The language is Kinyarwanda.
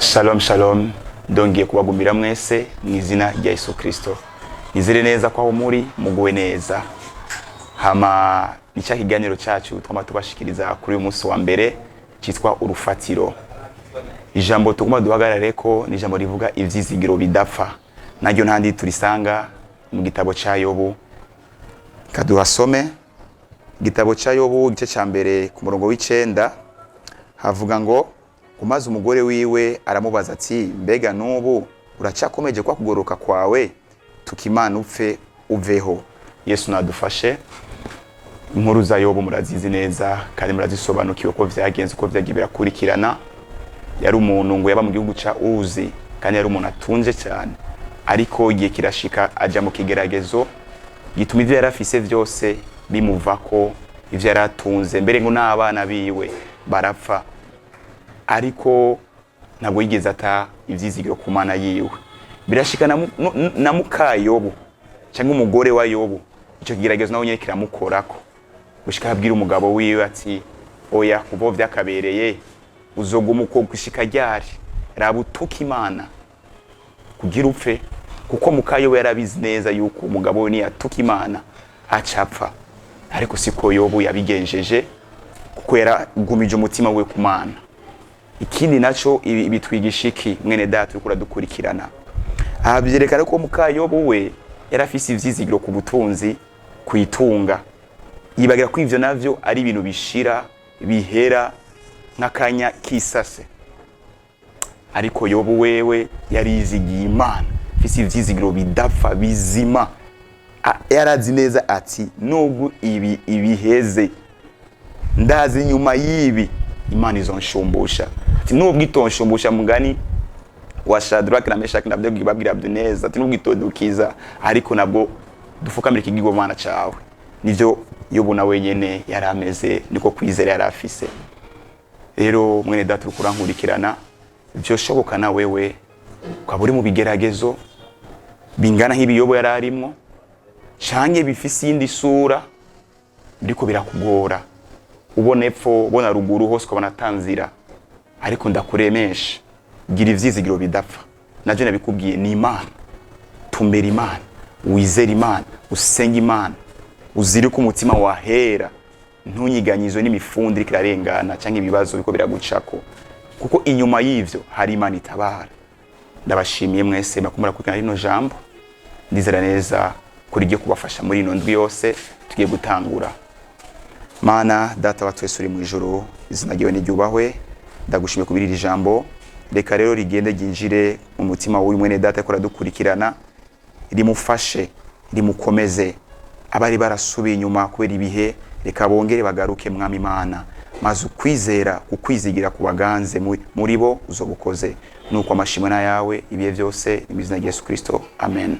Shalom shalom, ndongeye kubagumira mwese mu izina rya Yesu Kristo. Nizere neza ko aho muri muguwe neza. Hama nicya kiganiro cyacu twama tubashikiriza kuri uyu munsi wa mbere cyitwa urufatiro. Ijambo tuguma duhagarare ko ni ijambo rivuga ivyizigiro bidapfa. Naryo ntandi turisanga mu gitabo ca Yobu. Kaduhasome igitabo ca Yobu igice ca mbere ku murongo w'9 havuga ngo kumaze umugore wiwe aramubaza ati mbega nubu uracakomeje kwa kugoroka kwawe tukimana upfe uveho. Yesu nadufashe. Inkuru za Yobu murazizi neza kandi murazisobanukiwe ko vyagenze uko vyagiye birakurikirana. Yari umuntu ngo yaba mu gihugu ca Uzi kandi yari umuntu atunze cyane, ariko igihe kirashika aja mu kigeragezo gituma ivyo yarafise vyose bimuvako, ivyo yaratunze mbere ngo n'abana biwe barapfa, ariko ntabwo yigeze ata ivyizigiro ku Mana yiwe. Birashika na muka Yobu cyangwa umugore wa Yobu ico kigeragezo nawe nyene kiramukorako, gushika abwira umugabo wiwe ati oya kubo vyakabereye uzoguma uko gushika ryari, raba utuka Imana kugira upfe, kuko muka Yobu yarabizi neza yuko umugabo we niyatuka Imana acapfa. Ariko siko Yobu yabigenjeje, kuko yaragumije umutima we ku Mana. Ikindi naco bitwigisha iki mwene data uriko uradukurikirana? Byerekana ko muka Yobu we yarafise ivyizigiro ku butunzi, kwitunga, yibagira ko ivyo navyo ari ibintu bishira bihera nk'akanya kisase. Ariko Yobu wewe yarizigiye Imana, afise ivyizigiro bidapfa bizima. Yarazi neza ati nubwo ibiheze ndazi nyuma yibi Imana izonshumbusha. Ati nubwo itonshumbusha mugani wa Shadraka na Meshaki nabyo bwibabwira neza, ati nubwo itodukiza ariko nabwo dufukamira ikigigo Mana cawe. Nivyo Yobu na wenyene yarameze, niko kwizera yarafise. Rero mwene data urankurikirana, byo shoboka na wewe ukaburi mu bigeragezo bingana nk'ibi Yobu yararimo, canke bifise indi sura biriko birakugora, ubona epfo ubona ruguru hose ukabona tanzira, ariko ndakuremesha gira ivyizigiro bidapfa. Naje nabikubwiye ni Imana, tumbera Imana, wizera Imana, usenga Imana, uzirika umutima wahera, ntunyiganyizwe n'imifundi ikirarengana canke ibibazo biko biragucako, kuko inyuma y'ivyo hari Imana itabara. Ndabashimiye mwese makumura kugana rino jambo, ndizera neza kuri giye kubafasha muri ino ndwi yose tugiye gutangura. Mana data wa twese uri mu ijuru, izina ryawe niryubahwe. Ndagushimiye kubiri iri jambo, reka rero rigende ginjire mu mutima w'uyu mwene data ko radukurikirana, rimufashe rimukomeze. Abari barasubiye inyuma kubera ibihe, reka bongere bagaruke mwami Imana, maze ukwizera ukwizigira kubaganze muri bo uzobukoze. Nuko amashimwe na yawe ibihe byose mu izina rya Yesu Kristo, amen.